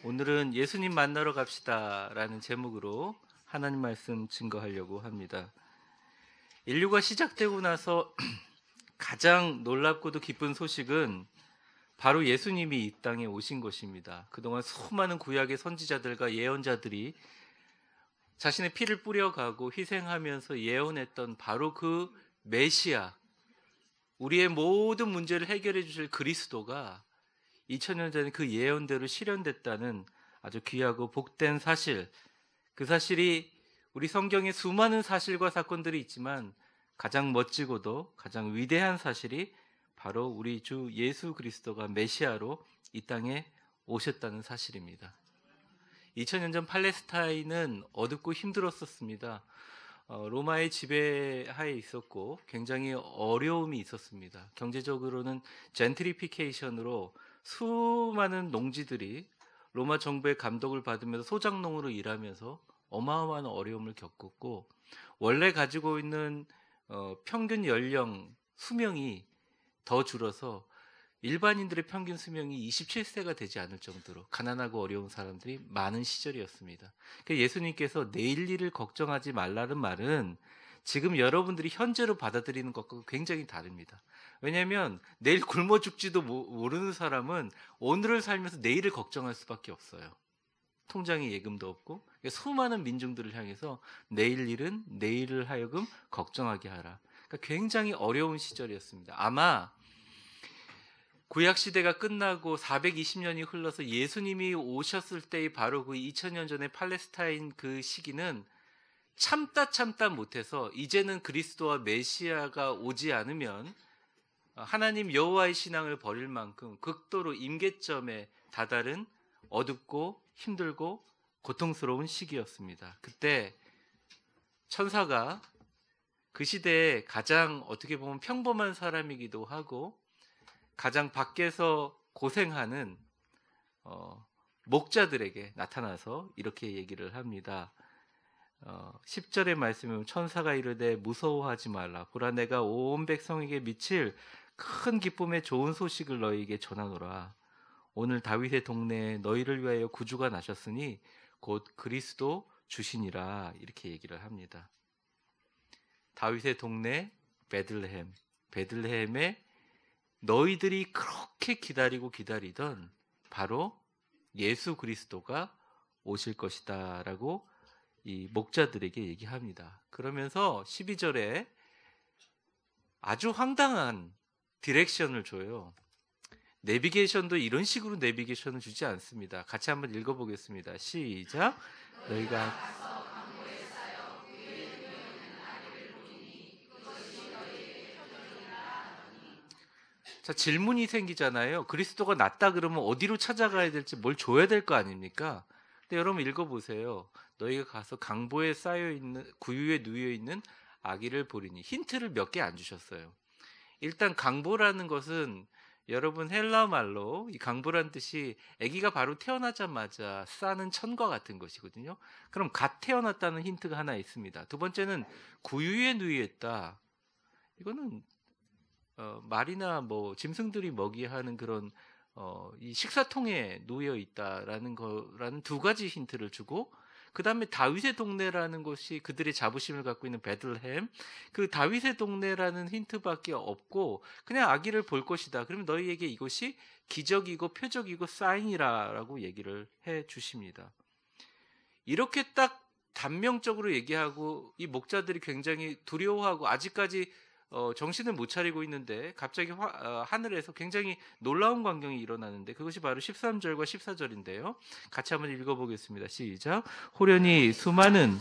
오늘은 예수님 만나러 갑시다라는 제목으로 하나님 말씀 증거하려고 합니다. 인류가 시작되고 나서 가장 놀랍고도 기쁜 소식은 바로 예수님이 이 땅에 오신 것입니다. 그동안 수많은 구약의 선지자들과 예언자들이 자신의 피를 뿌려가고 희생하면서 예언했던 바로 그 메시아, 우리의 모든 문제를 해결해 주실 그리스도가 2000년 전에 그 예언대로 실현됐다는 아주 귀하고 복된 사실, 그 사실이 우리 성경에 수많은 사실과 사건들이 있지만 가장 멋지고도 가장 위대한 사실이 바로 우리 주 예수 그리스도가 메시아로 이 땅에 오셨다는 사실입니다. 2000년 전 팔레스타인은 어둡고 힘들었었습니다. 로마의 지배하에 있었고 굉장히 어려움이 있었습니다. 경제적으로는 젠트리피케이션으로 수많은 농지들이 로마 정부의 감독을 받으면서 소작농으로 일하면서 어마어마한 어려움을 겪었고, 원래 가지고 있는 평균 연령 수명이 더 줄어서 일반인들의 평균 수명이 27세가 되지 않을 정도로 가난하고 어려운 사람들이 많은 시절이었습니다. 예수님께서 내일 일을 걱정하지 말라는 말은 지금 여러분들이 현재로 받아들이는 것과 굉장히 다릅니다. 왜냐하면 내일 굶어 죽지도 모르는 사람은 오늘을 살면서 내일을 걱정할 수밖에 없어요. 통장에 예금도 없고 수많은 민중들을 향해서 내일 일은 내일을 하여금 걱정하게 하라. 그러니까 굉장히 어려운 시절이었습니다. 아마 구약 시대가 끝나고 420년이 흘러서 예수님이 오셨을 때의 바로 그 2000년 전의 팔레스타인 그 시기는 참다 못해서 이제는 그리스도와 메시아가 오지 않으면 하나님 여호와의 신앙을 버릴 만큼 극도로 임계점에 다다른 어둡고 힘들고 고통스러운 시기였습니다. 그때 천사가 그 시대에 가장 어떻게 보면 평범한 사람이기도 하고 가장 밖에서 고생하는 목자들에게 나타나서 이렇게 얘기를 합니다. 10절의 말씀에 천사가 이르되 무서워하지 말라. 보라 내가 온 백성에게 미칠 큰 기쁨의 좋은 소식을 너희에게 전하노라. 오늘 다윗의 동네에 너희를 위하여 구주가 나셨으니 곧 그리스도 주시니라. 이렇게 얘기를 합니다. 다윗의 동네 베들레헴에 너희들이 그렇게 기다리고 기다리던 바로 예수 그리스도가 오실 것이다 라고 이 목자들에게 얘기합니다. 그러면서 12절에 아주 황당한 디렉션을 줘요. 내비게이션도 이런 식으로 내비게이션을 주지 않습니다. 같이 한번 읽어보겠습니다. 시작. 너희가 자, 질문이 생기잖아요. 그리스도가 낫다 그러면 어디로 찾아가야 될지 뭘 줘야 될 거 아닙니까? 근데 여러분 읽어보세요. 너희가 가서 강보에 쌓여있는 구유에 누워있는 아기를 보리니. 힌트를 몇 개 안 주셨어요. 일단 강보라는 것은 여러분 헬라 말로 이 강보란 뜻이 아기가 바로 태어나자마자 싸는 천과 같은 것이거든요. 그럼 갓 태어났다는 힌트가 하나 있습니다. 두 번째는 구유에 누워있다. 이거는 말이나 뭐 짐승들이 먹이하는 그런 이 식사통에 놓여 있다라는 거라는 두 가지 힌트를 주고, 그 다음에 다윗의 동네라는 것이 그들의 자부심을 갖고 있는 베들레헴, 그 다윗의 동네라는 힌트밖에 없고 그냥 아기를 볼 것이다. 그러면 너희에게 이것이 기적이고 표적이고 사인이라고 얘기를 해 주십니다. 이렇게 딱 단명적으로 얘기하고 이 목자들이 굉장히 두려워하고 아직까지 정신을 못 차리고 있는데 갑자기 하늘에서 굉장히 놀라운 광경이 일어나는데 그것이 바로 13절과 14절인데요. 같이 한번 읽어보겠습니다. 시작. 호련히 수많은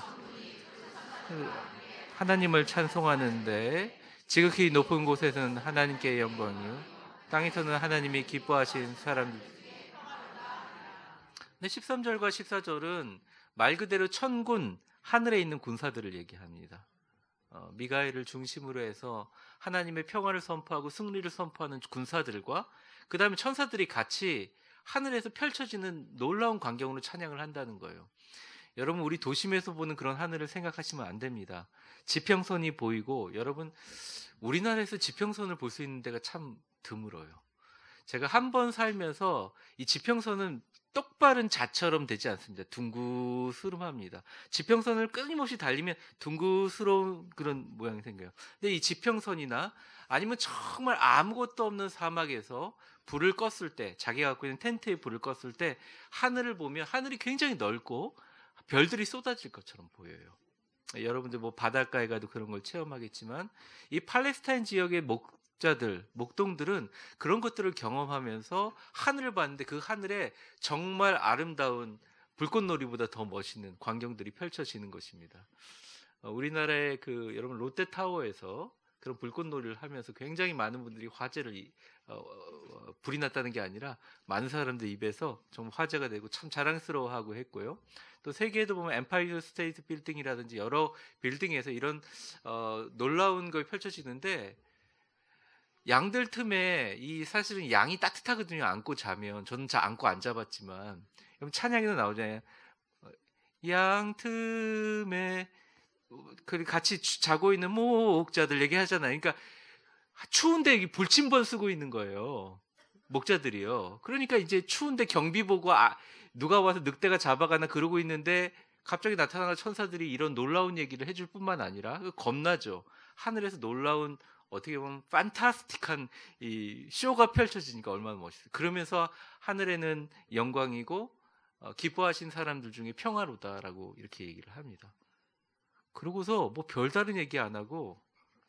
하나님을 찬송하는데 지극히 높은 곳에서는 하나님께 영광이요 땅에서는 하나님이 기뻐하신 사람들. 근데 13절과 14절은 말 그대로 천군, 하늘에 있는 군사들을 얘기합니다. 미가엘을 중심으로 해서 하나님의 평화를 선포하고 승리를 선포하는 군사들과 그 다음에 천사들이 같이 하늘에서 펼쳐지는 놀라운 광경으로 찬양을 한다는 거예요. 여러분, 우리 도심에서 보는 그런 하늘을 생각하시면 안 됩니다. 지평선이 보이고, 여러분 우리나라에서 지평선을 볼 수 있는 데가 참 드물어요. 제가 한 번 살면서 이 지평선은 똑바른 자처럼 되지 않습니다. 둥그스름합니다. 지평선을 끊임없이 달리면 둥그스러운 그런 모양이 생겨요. 근데 이 지평선이나 아니면 정말 아무것도 없는 사막에서 불을 껐을 때, 자기가 갖고 있는 텐트에 불을 껐을 때 하늘을 보면 하늘이 굉장히 넓고 별들이 쏟아질 것처럼 보여요. 여러분들 뭐 바닷가에 가도 그런 걸 체험하겠지만 이 팔레스타인 지역의 목동들은 그런 것들을 경험하면서 하늘을 봤는데 그 하늘에 정말 아름다운 불꽃놀이보다 더 멋있는 광경들이 펼쳐지는 것입니다. 우리나라의 여러분 롯데타워에서 그런 불꽃놀이를 하면서 굉장히 많은 분들이 불이 났다는 게 아니라 많은 사람들 입에서 정말 화제가 되고 참 자랑스러워하고 했고요. 또 세계에도 보면 엠파이어 스테이트 빌딩이라든지 여러 빌딩에서 이런 놀라운 걸 펼쳐지는데 양들 틈에 사실은 양이 따뜻하거든요. 안고 자면 저는 안고 안 자봤지만 찬양에도 나오잖아요. 양 틈에 같이 자고 있는 목자들 얘기하잖아요. 그러니까 추운데 불침번 쓰고 있는 거예요. 목자들이요. 그러니까 이제 추운데 경비 보고 누가 와서 늑대가 잡아가나 그러고 있는데 갑자기 나타나는 천사들이 이런 놀라운 얘기를 해줄 뿐만 아니라 겁나죠. 하늘에서 놀라운 어떻게 보면 판타스틱한 이 쇼가 펼쳐지니까 얼마나 멋있어요. 그러면서 하늘에는 영광이고 기뻐하신 사람들 중에 평화로다라고 이렇게 얘기를 합니다. 그러고서 뭐 별다른 얘기 안 하고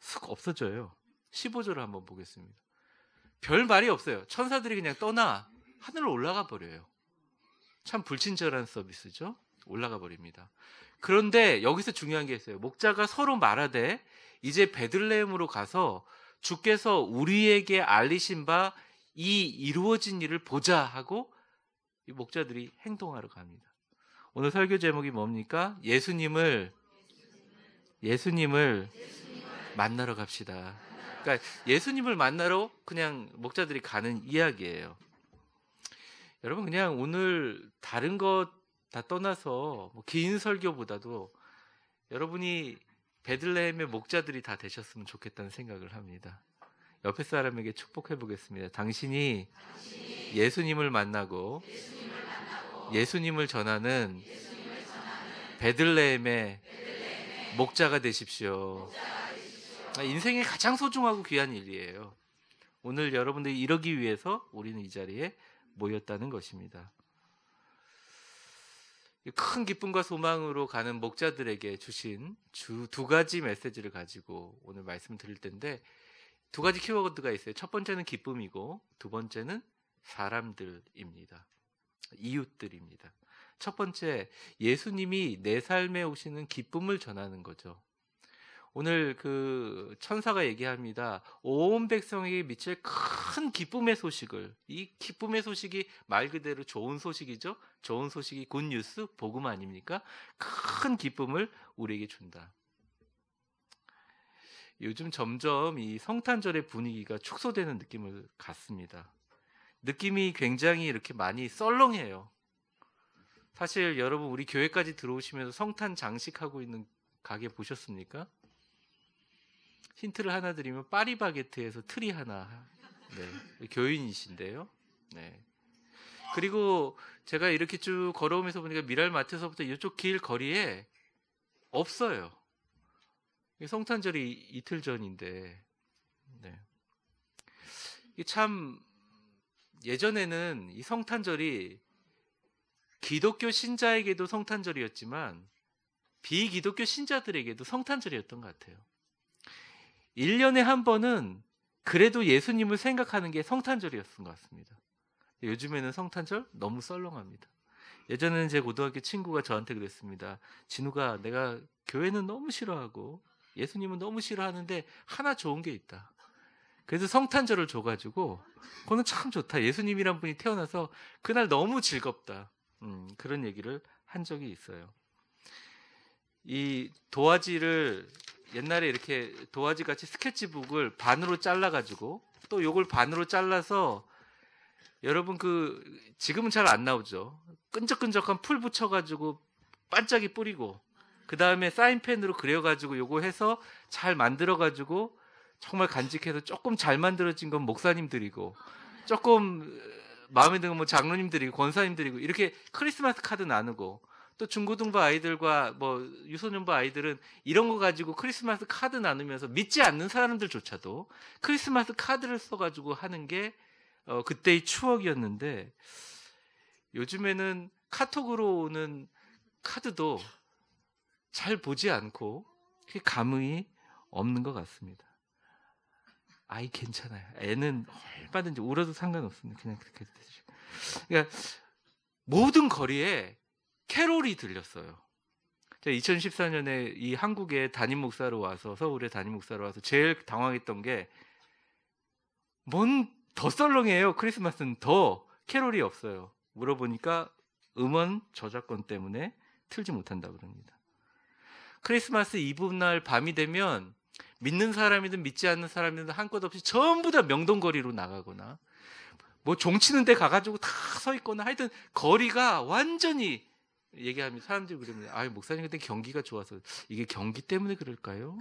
쓱 없어져요. 15절을 한번 보겠습니다. 별 말이 없어요. 천사들이 그냥 떠나 하늘로 올라가 버려요. 참 불친절한 서비스죠. 올라가 버립니다. 그런데 여기서 중요한 게 있어요. 목자가 서로 말하되 이제 베들레헴으로 가서 주께서 우리에게 알리신 바 이 이루어진 일을 보자 하고 이 목자들이 행동하러 갑니다. 오늘 설교 제목이 뭡니까? 예수님을 만나러 갑시다. 그러니까 예수님을 만나러 그냥 목자들이 가는 이야기예요. 여러분 그냥 오늘 다른 것 다 떠나서 긴 설교보다도 여러분이 베들레헴의 목자들이 다 되셨으면 좋겠다는 생각을 합니다. 옆에 사람에게 축복해 보겠습니다. 당신이 예수님을 만나고 예수님을 전하는 베들레헴의 목자가 되십시오. 인생의 가장 소중하고 귀한 일이에요. 오늘 여러분들이 이러기 위해서 우리는 이 자리에 모였다는 것입니다. 큰 기쁨과 소망으로 가는 목자들에게 주신 두 가지 메시지를 가지고 오늘 말씀을 드릴 텐데 두 가지 키워드가 있어요. 첫 번째는 기쁨이고 두 번째는 사람들입니다. 이웃들입니다. 첫 번째, 예수님이 내 삶에 오시는 기쁨을 전하는 거죠. 오늘 천사가 얘기합니다. 온 백성에게 미칠 큰 기쁨의 소식을, 이 기쁨의 소식이 말 그대로 좋은 소식이죠. 좋은 소식이 굿뉴스, 복음 아닙니까? 큰 기쁨을 우리에게 준다. 요즘 점점 이 성탄절의 분위기가 축소되는 느낌을 갖습니다. 느낌이 굉장히 이렇게 많이 썰렁해요. 사실 여러분 우리 교회까지 들어오시면서 성탄 장식하고 있는 가게 보셨습니까? 힌트를 하나 드리면 파리바게트에서 트리 하나. 네, 교인이신데요. 네. 그리고 제가 이렇게 쭉 걸어오면서 보니까 미랄마트에서부터 이쪽 길 거리에 없어요. 성탄절이 이틀 전인데. 네. 이게 참 예전에는 이 성탄절이 기독교 신자에게도 성탄절이었지만 비기독교 신자들에게도 성탄절이었던 것 같아요. 1년에 한 번은 그래도 예수님을 생각하는 게 성탄절이었던 것 같습니다. 요즘에는 성탄절 너무 썰렁합니다. 예전에는 제 고등학교 친구가 저한테 그랬습니다. 진우가 내가 교회는 너무 싫어하고 예수님은 너무 싫어하는데 하나 좋은 게 있다. 그래서 성탄절을 줘가지고 그거는 참 좋다. 예수님이란 분이 태어나서 그날 너무 즐겁다. 그런 얘기를 한 적이 있어요. 이 도화지를 옛날에 이렇게 도화지 같이 스케치북을 반으로 잘라가지고 또 요걸 반으로 잘라서 여러분 지금은 잘 안 나오죠. 끈적끈적한 풀 붙여가지고 반짝이 뿌리고 그 다음에 사인펜으로 그려가지고 요거 해서 잘 만들어가지고 정말 간직해서 조금 잘 만들어진 건 목사님들이고 조금 마음에 드는 뭐 장로님들이고 권사님들이고 이렇게 크리스마스 카드 나누고, 또 중고등부 아이들과 뭐 유소년부 아이들은 이런 거 가지고 크리스마스 카드 나누면서 믿지 않는 사람들조차도 크리스마스 카드를 써가지고 하는 게 그때의 추억이었는데, 요즘에는 카톡으로 오는 카드도 잘 보지 않고 감흥이 없는 것 같습니다. 아이 괜찮아요. 애는 얼마든지 울어도 상관없습니다. 그냥 그렇게 해주시고. 그러니까 모든 거리에 캐롤이 들렸어요. 제가 2014년에 이 한국에 담임 목사로 와서, 서울에 담임 목사로 와서 제일 당황했던 게, 뭔 더 썰렁해요. 크리스마스는 더 캐롤이 없어요. 물어보니까 음원 저작권 때문에 틀지 못한다 그럽니다. 크리스마스 이브날 밤이 되면 믿는 사람이든 믿지 않는 사람이든 한 것 없이 전부 다 명동거리로 나가거나 뭐 종치는 데 가가지고 다 서 있거나, 하여튼 거리가 완전히, 얘기하면 사람들이 그럽니다. 아, 목사님 그때 경기가 좋아서. 이게 경기 때문에 그럴까요?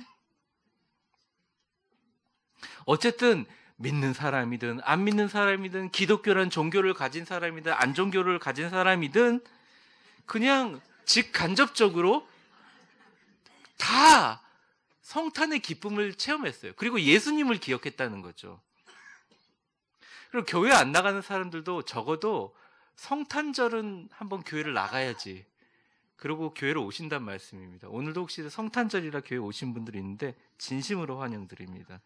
어쨌든 믿는 사람이든 안 믿는 사람이든 기독교란 종교를 가진 사람이든 안 종교를 가진 사람이든 그냥 직간접적으로 다 성탄의 기쁨을 체험했어요. 그리고 예수님을 기억했다는 거죠. 그리고 교회 안 나가는 사람들도 적어도 성탄절은 한번 교회를 나가야지, 그리고 교회를 오신단 말씀입니다. 오늘도 혹시 성탄절이라 교회 오신 분들이 있는데 진심으로 환영드립니다.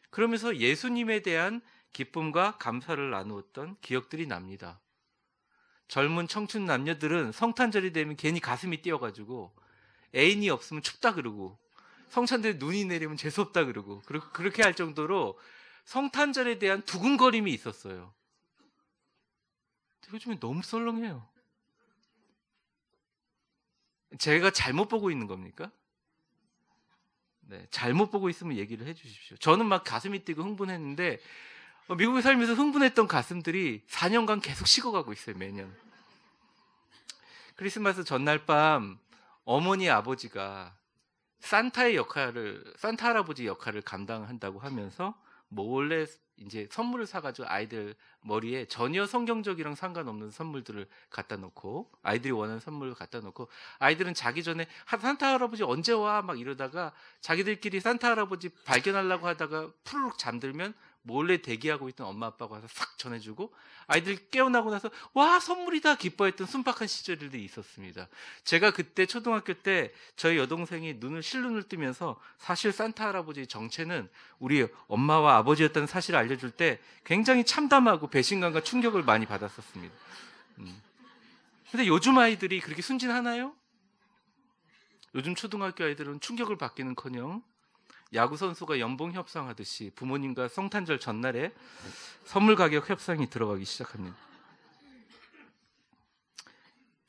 그러면서 예수님에 대한 기쁨과 감사를 나누었던 기억들이 납니다. 젊은 청춘 남녀들은 성탄절이 되면 괜히 가슴이 뛰어가지고 애인이 없으면 춥다 그러고, 성탄절에 눈이 내리면 재수없다 그러고, 그렇게 할 정도로 성탄절에 대한 두근거림이 있었어요. 요즘에 너무 썰렁해요. 제가 잘못 보고 있는 겁니까? 네, 잘못 보고 있으면 얘기를 해주십시오. 저는 막 가슴이 뛰고 흥분했는데, 미국에 살면서 흥분했던 가슴들이 4년간 계속 식어가고 있어요, 매년. 크리스마스 전날 밤 어머니 아버지가 산타 할아버지 역할을 감당한다고 하면서 몰래 이제 선물을 사가지고 아이들 머리에 전혀 성경적이랑 상관없는 선물들을 갖다 놓고, 아이들이 원하는 선물을 갖다 놓고, 아이들은 자기 전에 산타 할아버지 언제 와? 막 이러다가 자기들끼리 산타 할아버지 발견하려고 하다가 푸르륵 잠들면 몰래 대기하고 있던 엄마 아빠가 와서 싹 전해주고, 아이들이 깨어나고 나서 와, 선물이다 기뻐했던 순박한 시절들이 있었습니다. 제가 그때 초등학교 때 저희 여동생이 실눈을 뜨면서 사실 산타 할아버지의 정체는 우리 엄마와 아버지였다는 사실을 알려줄 때 굉장히 참담하고 배신감과 충격을 많이 받았었습니다. 근데 요즘 아이들이 그렇게 순진하나요? 요즘 초등학교 아이들은 충격을 받기는커녕 야구 선수가 연봉 협상하듯이 부모님과 성탄절 전날에 선물 가격 협상이 들어가기 시작합니다.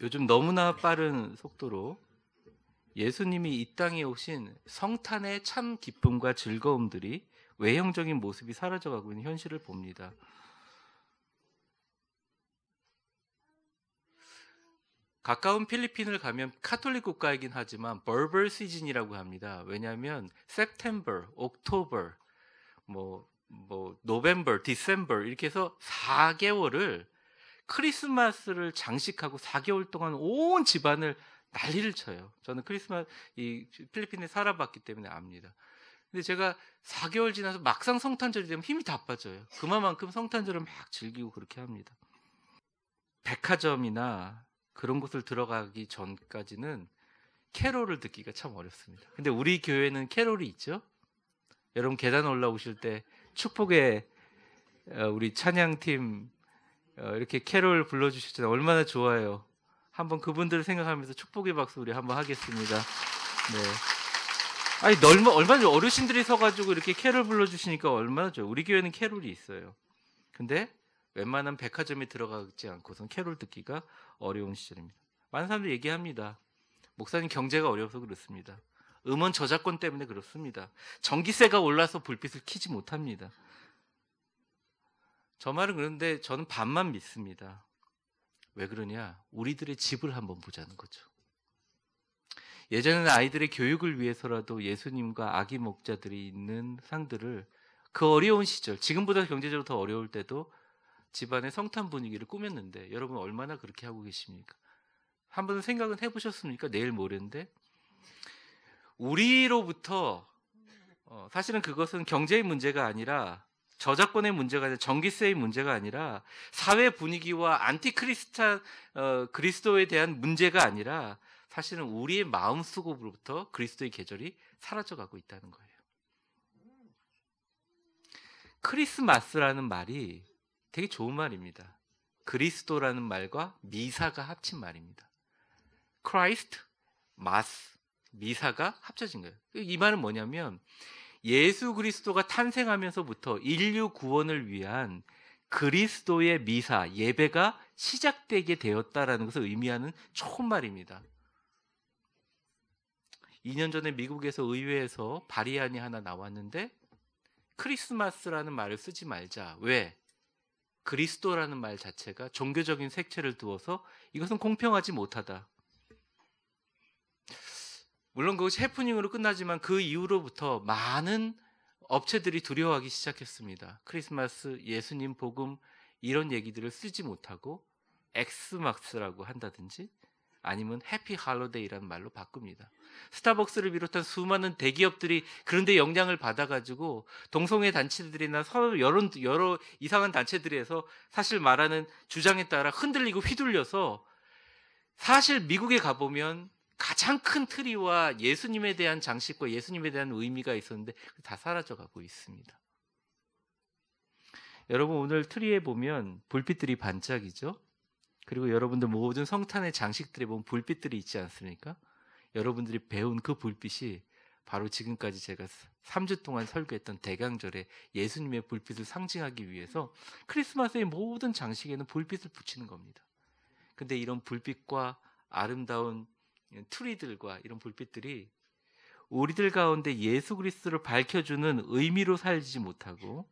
요즘 너무나 빠른 속도로 예수님이 이 땅에 오신 성탄의 참 기쁨과 즐거움들이 외형적인 모습이 사라져가고 있는 현실을 봅니다. 가까운 필리핀을 가면 카톨릭 국가이긴 하지만 벌벌 시즌이라고 합니다. 왜냐하면 September, October, November, December 이렇게 해서 4개월을 크리스마스를 장식하고 4개월 동안 온 집안을 난리를 쳐요. 저는 이 필리핀에 살아봤기 때문에 압니다. 근데 제가 4개월 지나서 막상 성탄절이 되면 힘이 다 빠져요. 그만큼 성탄절을 막 즐기고 그렇게 합니다. 백화점이나 그런 곳을 들어가기 전까지는 캐롤을 듣기가 참 어렵습니다. 근데 우리 교회는 캐롤이 있죠. 여러분 계단 올라오실 때 축복의 우리 찬양팀 이렇게 캐롤 불러주시잖아요. 얼마나 좋아요. 한번 그분들을 생각하면서 축복의 박수 우리 한번 하겠습니다. 네. 아니 얼마나 어르신들이 서가지고 이렇게 캐롤 불러주시니까 얼마나 좋아요. 우리 교회는 캐롤이 있어요. 근데 웬만한 백화점에 들어가지 않고선 캐롤 듣기가 어려운 시절입니다. 많은 사람들이 얘기합니다. 목사님 경제가 어려워서 그렇습니다. 음원 저작권 때문에 그렇습니다. 전기세가 올라서 불빛을 켜지 못합니다. 저 말은 그런데 저는 반만 믿습니다. 왜 그러냐? 우리들의 집을 한번 보자는 거죠. 예전에는 아이들의 교육을 위해서라도 예수님과 아기 목자들이 있는 상들을 그 어려운 시절, 지금보다 경제적으로 더 어려울 때도 집안의 성탄 분위기를 꾸몄는데 여러분 얼마나 그렇게 하고 계십니까? 한번 생각은 해보셨습니까? 내일 모레인데 우리로부터 사실은 그것은 경제의 문제가 아니라 저작권의 문제가 아니라 전기세의 문제가 아니라 사회 분위기와 안티크리스찬 그리스도에 대한 문제가 아니라 사실은 우리의 마음속으로부터 그리스도의 계절이 사라져가고 있다는 거예요. 크리스마스라는 말이 되게 좋은 말입니다. 그리스도라는 말과 미사가 합친 말입니다. 크라이스트, 마스, 미사가 합쳐진 거예요. 이 말은 뭐냐면 예수 그리스도가 탄생하면서부터 인류 구원을 위한 그리스도의 미사, 예배가 시작되게 되었다라는 것을 의미하는 좋은 말입니다. 2년 전에 미국에서 의회에서 발의안이 하나 나왔는데 크리스마스라는 말을 쓰지 말자. 왜? 그리스도라는 말 자체가 종교적인 색채를 두어서 이것은 공평하지 못하다. 물론 그것이 해프닝으로 끝나지만 그 이후로부터 많은 업체들이 두려워하기 시작했습니다. 크리스마스, 예수님 복음 이런 얘기들을 쓰지 못하고 엑스막스라고 한다든지 아니면 해피 할로데이라는 말로 바꿉니다. 스타벅스를 비롯한 수많은 대기업들이 그런데 영향을 받아가지고 동성애 단체들이나 서로 여러 이상한 단체들에서 사실 말하는 주장에 따라 흔들리고 휘둘려서 사실 미국에 가보면 가장 큰 트리와 예수님에 대한 장식과 예수님에 대한 의미가 있었는데 다 사라져가고 있습니다. 여러분 오늘 트리에 보면 불빛들이 반짝이죠. 그리고 여러분들 모든 성탄의 장식들에 보면 불빛들이 있지 않습니까? 여러분들이 배운 그 불빛이 바로 지금까지 제가 3주 동안 설교했던 대강절에 예수님의 불빛을 상징하기 위해서 크리스마스의 모든 장식에는 불빛을 붙이는 겁니다. 근데 이런 불빛과 아름다운 트리들과 이런 불빛들이 우리들 가운데 예수 그리스도를 밝혀주는 의미로 살지 못하고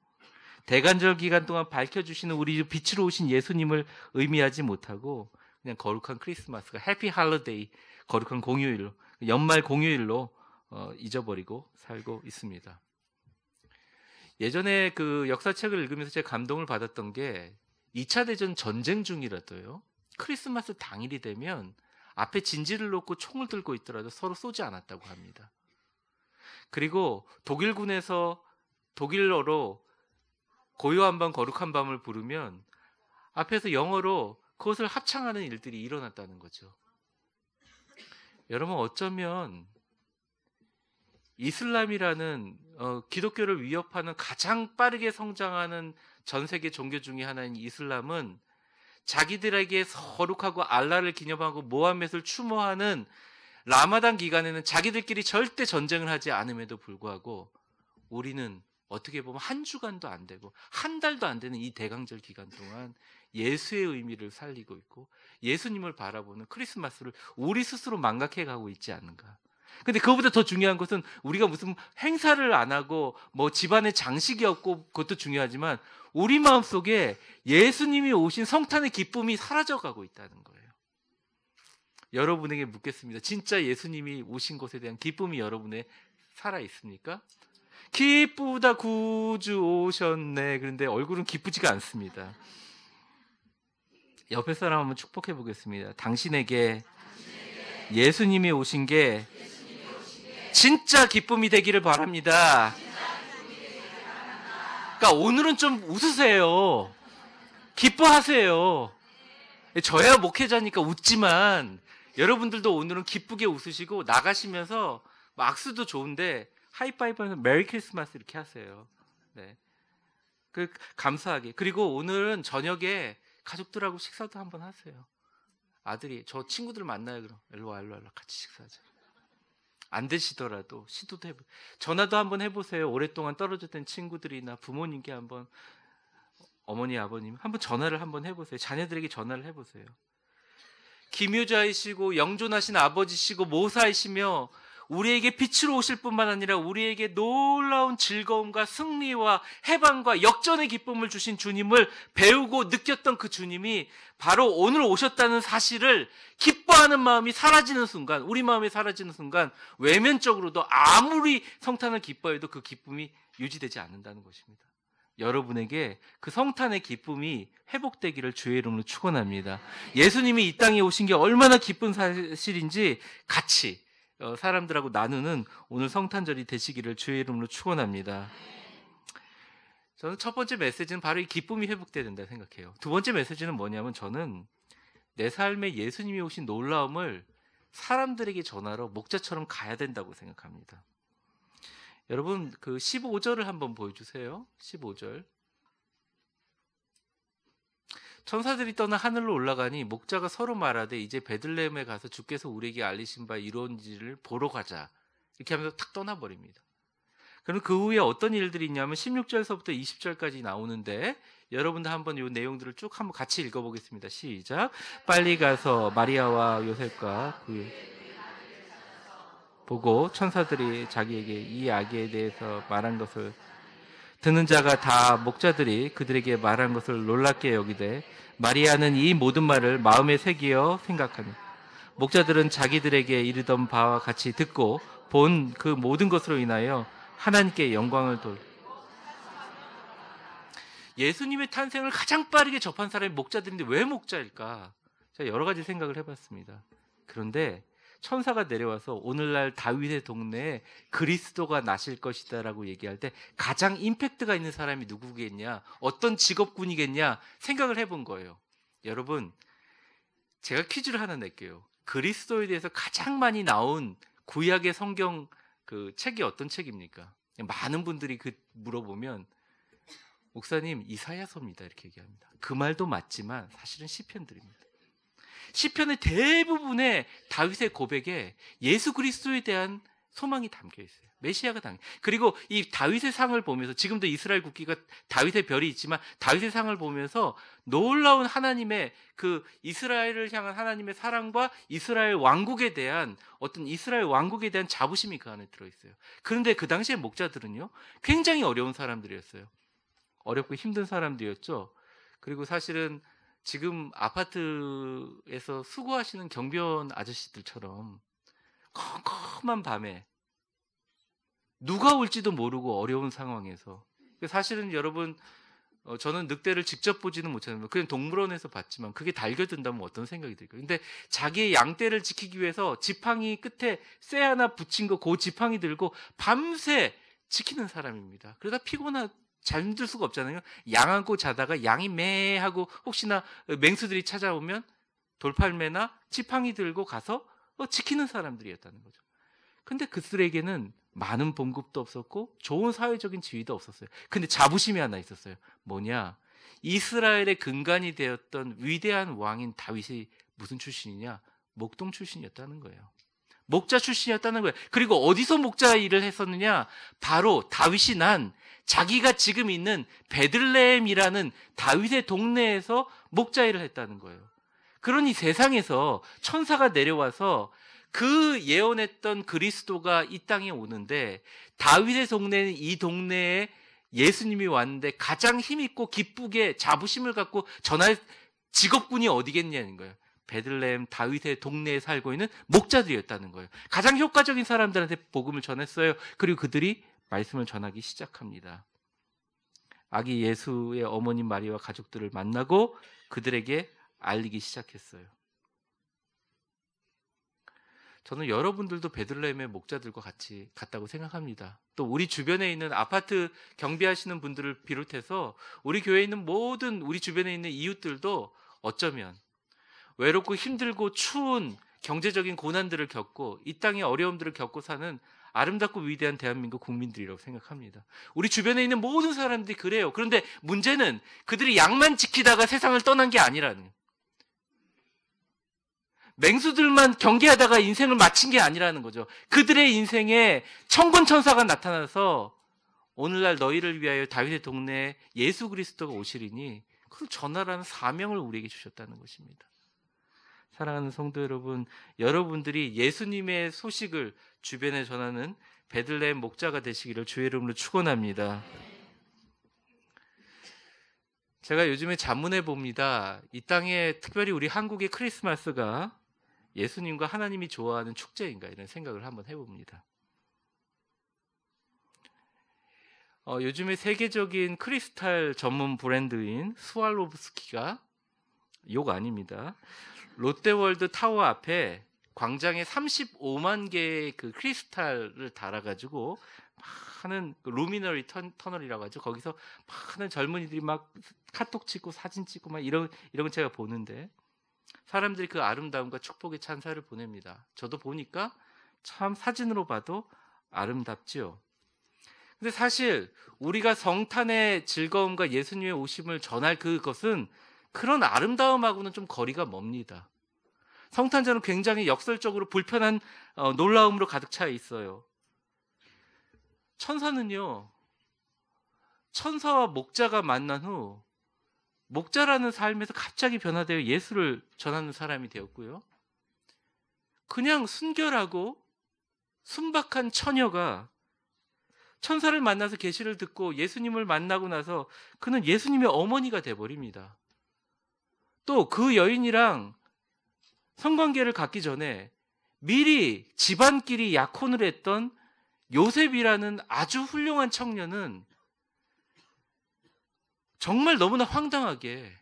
대간절 기간 동안 밝혀주시는 우리 빛으로 오신 예수님을 의미하지 못하고 그냥 거룩한 크리스마스가 해피 할로데이, 거룩한 공휴일로, 연말 공휴일로 잊어버리고 살고 있습니다. 예전에 그 역사책을 읽으면서 제가 감동을 받았던 게 2차 대전 전쟁 중이라도요. 크리스마스 당일이 되면 앞에 진지를 놓고 총을 들고 있더라도 서로 쏘지 않았다고 합니다. 그리고 독일군에서 독일어로 고요한 밤 거룩한 밤을 부르면 앞에서 영어로 그것을 합창하는 일들이 일어났다는 거죠. 여러분 어쩌면 이슬람이라는 기독교를 위협하는 가장 빠르게 성장하는 전 세계 종교 중에 하나인 이슬람은 자기들에게 거룩하고 알라를 기념하고 모하멧을 추모하는 라마단 기간에는 자기들끼리 절대 전쟁을 하지 않음에도 불구하고 우리는 어떻게 보면 한 주간도 안 되고 한 달도 안 되는 이 대강절 기간 동안 예수의 의미를 살리고 있고 예수님을 바라보는 크리스마스를 우리 스스로 망각해 가고 있지 않는가. 근데 그거보다 더 중요한 것은 우리가 무슨 행사를 안 하고 뭐 집안에 장식이 없고 그것도 중요하지만 우리 마음속에 예수님이 오신 성탄의 기쁨이 사라져가고 있다는 거예요. 여러분에게 묻겠습니다. 진짜 예수님이 오신 것에 대한 기쁨이 여러분에 살아 있습니까? 기쁘다 구주 오셨네. 그런데 얼굴은 기쁘지가 않습니다. 옆에 사람 한번 축복해 보겠습니다. 당신에게 예수님이 오신 게 진짜 기쁨이 되기를 바랍니다. 그러니까 오늘은 좀 웃으세요. 기뻐하세요. 저야 목회자니까 웃지만 여러분들도 오늘은 기쁘게 웃으시고 나가시면서 악수도 좋은데 하이파이브하면서 메리 크리스마스 이렇게 하세요. 네. 그 감사하게. 그리고 오늘은 저녁에 가족들하고 식사도 한번 하세요. 아들이 저 친구들 만나요. 그럼 일로 와 같이 식사하자. 안 되시더라도 시도도 해보. 전화도 한번 해보세요. 오랫동안 떨어졌던 친구들이나 부모님께 한번 어머니 아버님 한번 전화를 한번 해보세요. 자녀들에게 전화를 해보세요. 기묘자이시고 영존하신 아버지시고 모사이시며 우리에게 빛으로 오실 뿐만 아니라 우리에게 놀라운 즐거움과 승리와 해방과 역전의 기쁨을 주신 주님을 배우고 느꼈던 그 주님이 바로 오늘 오셨다는 사실을 기뻐하는 마음이 사라지는 순간, 우리 마음이 사라지는 순간 외면적으로도 아무리 성탄을 기뻐해도 그 기쁨이 유지되지 않는다는 것입니다. 여러분에게 그 성탄의 기쁨이 회복되기를 주의 이름으로 축원합니다. 예수님이 이 땅에 오신 게 얼마나 기쁜 사실인지 같이 사람들하고 나누는 오늘 성탄절이 되시기를 주의 이름으로 축원합니다. 저는 첫 번째 메시지는 바로 이 기쁨이 회복돼야 된다 생각해요. 두 번째 메시지는 뭐냐면 저는 내 삶에 예수님이 오신 놀라움을 사람들에게 전하러 목자처럼 가야 된다고 생각합니다. 여러분 그 15절을 한번 보여주세요. 15절. 천사들이 떠나 하늘로 올라가니 목자가 서로 말하되 이제 베들레헴에 가서 주께서 우리에게 알리신 바 이루어진지를 보러 가자. 이렇게 하면서 탁 떠나버립니다. 그럼 그 후에 어떤 일들이 있냐면 16절서부터 20절까지 나오는데 여러분들 한번 이 내용들을 쭉 한번 같이 읽어보겠습니다. 시작. 빨리 가서 마리아와 요셉과 보고 천사들이 자기에게 이 아기에 대해서 말한 것을 듣는 자가 다 목자들이 그들에게 말한 것을 놀랍게 여기되 마리아는 이 모든 말을 마음에 새기어 생각하니 목자들은 자기들에게 이르던 바와 같이 듣고 본 그 모든 것으로 인하여 하나님께 영광을 예수님의 탄생을 가장 빠르게 접한 사람이 목자들인데 왜 목자일까? 제가 여러 가지 생각을 해봤습니다. 그런데 천사가 내려와서 오늘날 다윗의 동네에 그리스도가 나실 것이다 라고 얘기할 때 가장 임팩트가 있는 사람이 누구겠냐, 어떤 직업군이겠냐 생각을 해본 거예요. 여러분 제가 퀴즈를 하나 낼게요. 그리스도에 대해서 가장 많이 나온 구약의 성경 그 책이 어떤 책입니까? 많은 분들이 물어보면 목사님 이사야서입니다 이렇게 얘기합니다. 그 말도 맞지만 사실은 시편들입니다. 시편의 대부분의 다윗의 고백에 예수 그리스도에 대한 소망이 담겨 있어요. 메시아가 담겨. 그리고 이 다윗의 상을 보면서 지금도 이스라엘 국기가 다윗의 별이 있지만 다윗의 상을 보면서 놀라운 하나님의 그 이스라엘을 향한 하나님의 사랑과 이스라엘 왕국에 대한 어떤 이스라엘 왕국에 대한 자부심이 그 안에 들어 있어요. 그런데 그 당시의 목자들은요 굉장히 어려운 사람들이었어요. 어렵고 힘든 사람들이었죠. 그리고 사실은 지금 아파트에서 수고하시는 경비원 아저씨들처럼 컴컴한 밤에 누가 올지도 모르고 어려운 상황에서 사실은 여러분 저는 늑대를 직접 보지는 못했는데 그냥 동물원에서 봤지만 그게 달겨든다면 어떤 생각이 들까요? 근데 자기의 양떼를 지키기 위해서 지팡이 끝에 쇠 하나 붙인 거 그 지팡이 들고 밤새 지키는 사람입니다. 그러다 잠들 수가 없잖아요. 양 안고 자다가 양이 매 하고 혹시나 맹수들이 찾아오면 돌팔매나 지팡이 들고 가서 지키는 사람들이었다는 거죠. 근데 그들에게는 많은 봉급도 없었고 좋은 사회적인 지위도 없었어요. 근데 자부심이 하나 있었어요. 뭐냐? 이스라엘의 근간이 되었던 위대한 왕인 다윗이 무슨 출신이냐? 목동 출신이었다는 거예요. 목자 출신이었다는 거예요. 그리고 어디서 목자 일을 했었느냐? 바로 다윗이 난 자기가 지금 있는 베들레헴이라는 다윗의 동네에서 목자 일을 했다는 거예요. 그러니 세상에서 천사가 내려와서 그 예언했던 그리스도가 이 땅에 오는데 다윗의 동네는 이 동네에 예수님이 왔는데 가장 힘있고 기쁘게 자부심을 갖고 전할 직업군이 어디겠냐는 거예요. 베들레헴 다윗의 동네에 살고 있는 목자들이었다는 거예요. 가장 효과적인 사람들한테 복음을 전했어요. 그리고 그들이 말씀을 전하기 시작합니다. 아기 예수의 어머님 마리아와 가족들을 만나고 그들에게 알리기 시작했어요. 저는 여러분들도 베들레헴의 목자들과 같이 같다고 생각합니다. 또 우리 주변에 있는 아파트 경비하시는 분들을 비롯해서 우리 교회에 있는 모든 우리 주변에 있는 이웃들도 어쩌면 외롭고 힘들고 추운 경제적인 고난들을 겪고 이 땅의 어려움들을 겪고 사는 아름답고 위대한 대한민국 국민들이라고 생각합니다. 우리 주변에 있는 모든 사람들이 그래요. 그런데 문제는 그들이 양만 지키다가 세상을 떠난 게 아니라는 거예요. 맹수들만 경계하다가 인생을 마친 게 아니라는 거죠. 그들의 인생에 천군천사가 나타나서 오늘날 너희를 위하여 다윗의 동네에 예수 그리스도가 오시리니 그걸 전하라는 사명을 우리에게 주셨다는 것입니다. 사랑하는 성도 여러분, 여러분들이 예수님의 소식을 주변에 전하는 베들레헴 목자가 되시기를 주의 이름으로 축원합니다. 제가 요즘에 자문해 봅니다. 이 땅에 특별히 우리 한국의 크리스마스가 예수님과 하나님이 좋아하는 축제인가 이런 생각을 한번 해봅니다. 요즘에 세계적인 크리스탈 전문 브랜드인 스왈로브스키가, 욕 아닙니다, 롯데월드 타워 앞에 광장에 35만 개의 그 크리스탈을 달아가지고 막 하는 그 루미너리 터널이라고 하죠. 거기서 많은 젊은이들이 막 카톡 찍고 사진 찍고 막 이런 거 제가 보는데, 사람들이 그 아름다움과 축복의 찬사를 보냅니다. 저도 보니까 참 사진으로 봐도 아름답지요. 근데 사실 우리가 성탄의 즐거움과 예수님의 오심을 전할 그것은 그런 아름다움하고는 좀 거리가 멉니다. 성탄절은 굉장히 역설적으로 불편한 놀라움으로 가득 차 있어요. 천사는요, 천사와 목자가 만난 후 목자라는 삶에서 갑자기 변화되어 예수를 전하는 사람이 되었고요. 그냥 순결하고 순박한 처녀가 천사를 만나서 계시를 듣고 예수님을 만나고 나서 그는 예수님의 어머니가 돼버립니다. 또 그 여인이랑 성관계를 갖기 전에 미리 집안끼리 약혼을 했던 요셉이라는 아주 훌륭한 청년은 정말 너무나 황당하게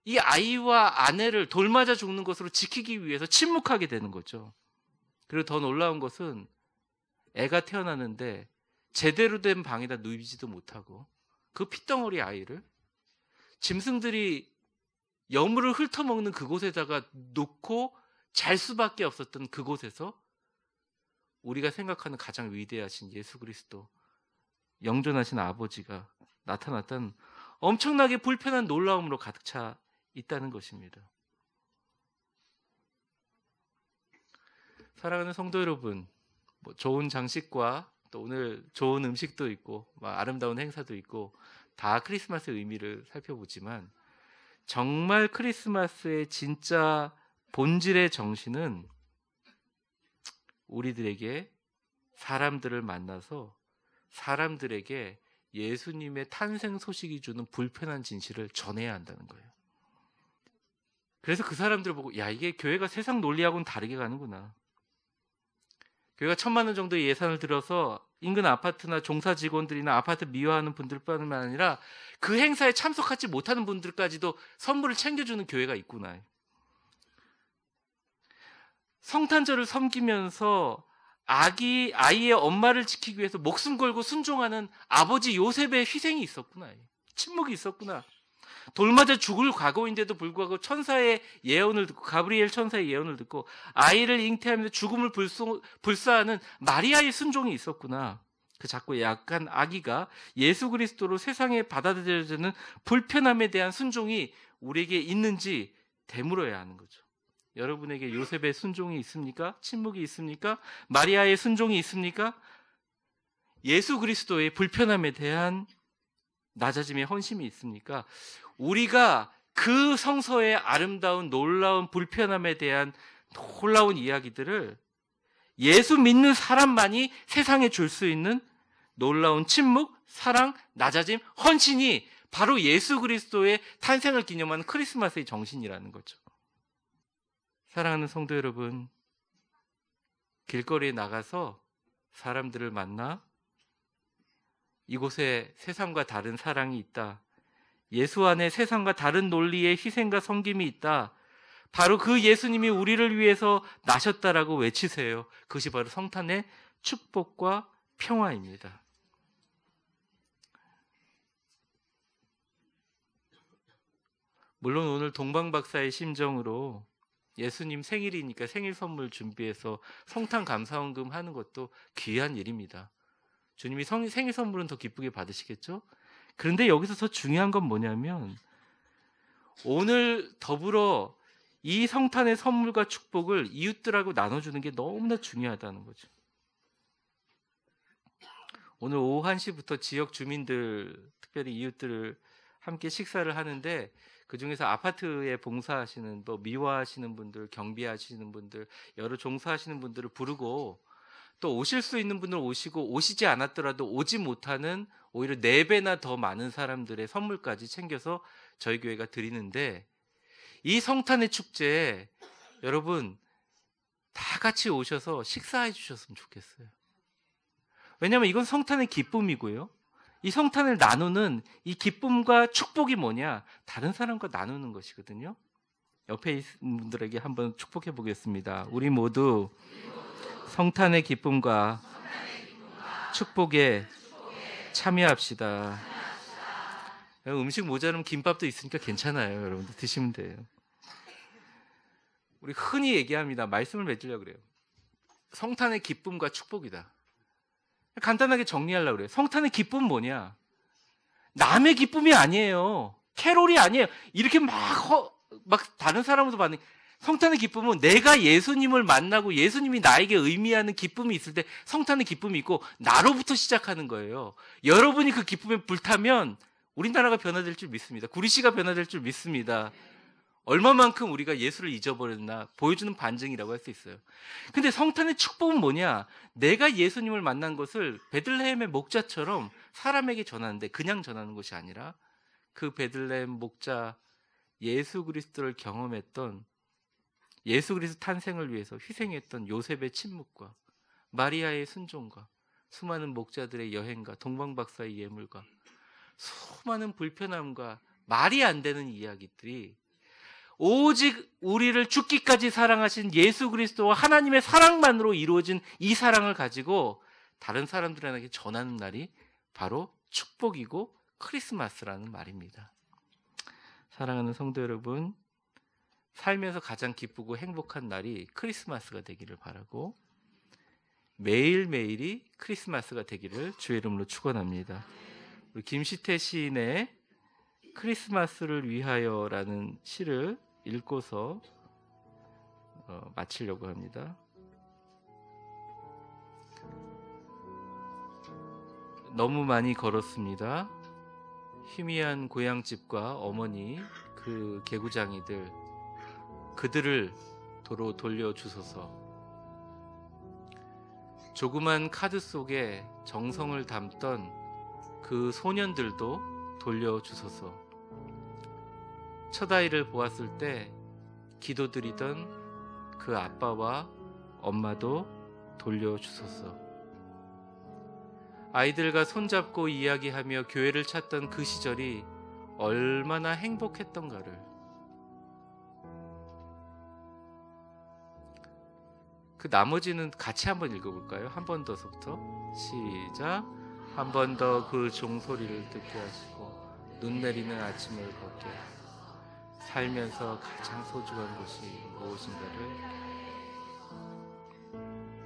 이 아이와 아내를 돌맞아 죽는 것으로 지키기 위해서 침묵하게 되는 거죠. 그리고 더 놀라운 것은 애가 태어나는데 제대로 된 방에다 누이지도 못하고 그 핏덩어리 아이를 짐승들이 여물을 훑어먹는 그곳에다가 놓고 잘 수밖에 없었던 그곳에서 우리가 생각하는 가장 위대하신 예수 그리스도, 영존하신 아버지가 나타났던 엄청나게 불편한 놀라움으로 가득 차 있다는 것입니다. 사랑하는 성도 여러분, 좋은 장식과 또 오늘 좋은 음식도 있고 아름다운 행사도 있고 다 크리스마스의 의미를 살펴보지만, 정말 크리스마스의 진짜 본질의 정신은 우리들에게 사람들을 만나서 사람들에게 예수님의 탄생 소식이 주는 불편한 진실을 전해야 한다는 거예요. 그래서 그 사람들을 보고, 야, 이게 교회가 세상 논리하고는 다르게 가는구나. 교회가 1,000만 원 정도의 예산을 들어서 인근 아파트나 종사 직원들이나 아파트 미화하는 분들뿐만 아니라 그 행사에 참석하지 못하는 분들까지도 선물을 챙겨주는 교회가 있구나. 성탄절을 섬기면서 아이의 엄마를 지키기 위해서 목숨 걸고 순종하는 아버지 요셉의 희생이 있었구나. 침묵이 있었구나. 돌맞아 죽을 각오인데도 불구하고 천사의 예언을 듣고, 가브리엘 천사의 예언을 듣고 아이를 잉태하면서 죽음을 불사하는 마리아의 순종이 있었구나. 그 작고 약한 아기가 예수 그리스도로 세상에 받아들여지는 불편함에 대한 순종이 우리에게 있는지 되물어야 하는 거죠. 여러분에게 요셉의 순종이 있습니까? 침묵이 있습니까? 마리아의 순종이 있습니까? 예수 그리스도의 불편함에 대한 낮아짐의 헌심이 있습니까? 우리가 그 성서의 아름다운 놀라운 불편함에 대한 놀라운 이야기들을 예수 믿는 사람만이 세상에 줄 수 있는 놀라운 침묵, 사랑, 낮아짐, 헌신이 바로 예수 그리스도의 탄생을 기념하는 크리스마스의 정신이라는 거죠. 사랑하는 성도 여러분, 길거리에 나가서 사람들을 만나 이곳에 세상과 다른 사랑이 있다, 예수 안에 세상과 다른 논리의 희생과 섬김이 있다, 바로 그 예수님이 우리를 위해서 나셨다라고 외치세요. 그것이 바로 성탄의 축복과 평화입니다. 물론 오늘 동방박사의 심정으로 예수님 생일이니까 생일 선물 준비해서 성탄 감사원금 하는 것도 귀한 일입니다. 주님이 생일 선물은 더 기쁘게 받으시겠죠? 그런데 여기서 더 중요한 건 뭐냐면, 오늘 더불어 이 성탄의 선물과 축복을 이웃들하고 나눠주는 게 너무나 중요하다는 거죠. 오늘 오후 1시부터 지역 주민들, 특별히 이웃들을 함께 식사를 하는데, 그중에서 아파트에 봉사하시는, 미화하시는 분들, 경비하시는 분들, 여러 종사하시는 분들을 부르고, 또 오실 수 있는 분들 오시고, 오시지 않았더라도 오지 못하는 오히려 4배나 더 많은 사람들의 선물까지 챙겨서 저희 교회가 드리는데, 이 성탄의 축제에 여러분 다 같이 오셔서 식사해 주셨으면 좋겠어요. 왜냐하면 이건 성탄의 기쁨이고요, 이 성탄을 나누는 이 기쁨과 축복이 뭐냐? 다른 사람과 나누는 것이거든요. 옆에 있는 분들에게 한번 축복해 보겠습니다. 우리 모두 성탄의 기쁨과 축복에 참여합시다. 음식 모자라면 김밥도 있으니까 괜찮아요. 여러분들 드시면 돼요. 우리 흔히 얘기합니다. 말씀을 맺으려고 그래요. 성탄의 기쁨과 축복이다. 간단하게 정리하려고 그래요. 성탄의 기쁨은 뭐냐? 남의 기쁨이 아니에요. 캐롤이 아니에요. 이렇게 막 다른 사람으로도 받는. 성탄의 기쁨은 내가 예수님을 만나고 예수님이 나에게 의미하는 기쁨이 있을 때 성탄의 기쁨이 있고 나로부터 시작하는 거예요. 여러분이 그 기쁨에 불타면 우리나라가 변화될 줄 믿습니다. 구리시가 변화될 줄 믿습니다. 얼마만큼 우리가 예수를 잊어버렸나 보여주는 반증이라고 할 수 있어요. 근데 성탄의 축복은 뭐냐? 내가 예수님을 만난 것을 베들레헴의 목자처럼 사람에게 전하는데 그냥 전하는 것이 아니라 그 베들레헴 목자 예수 그리스도를 경험했던, 예수 그리스도 탄생을 위해서 희생했던 요셉의 침묵과 마리아의 순종과 수많은 목자들의 여행과 동방박사의 예물과 수많은 불편함과 말이 안 되는 이야기들이 오직 우리를 죽기까지 사랑하신 예수 그리스도와 하나님의 사랑만으로 이루어진 이 사랑을 가지고 다른 사람들에게 전하는 날이 바로 축복이고 크리스마스라는 말입니다. 사랑하는 성도 여러분, 살면서 가장 기쁘고 행복한 날이 크리스마스가 되기를 바라고 매일매일이 크리스마스가 되기를 주의 이름으로 축원합니다. 우리 김시태 시인의 크리스마스를 위하여라는 시를 읽고서 마치려고 합니다. 너무 많이 걸었습니다. 희미한 고향집과 어머니, 그 개구장이들, 그들을 도로 돌려주소서. 조그만 카드 속에 정성을 담던 그 소년들도 돌려주소서. 첫 아이를 보았을 때 기도드리던 그 아빠와 엄마도 돌려주소서. 아이들과 손잡고 이야기하며 교회를 찾던 그 시절이 얼마나 행복했던가를. 그 나머지는 같이 한번 읽어볼까요? 한 번 더서부터 시작. 한 번 더 그 종소리를 듣게 하시고 눈 내리는 아침을 벗게, 살면서 가장 소중한 것이 무엇인가를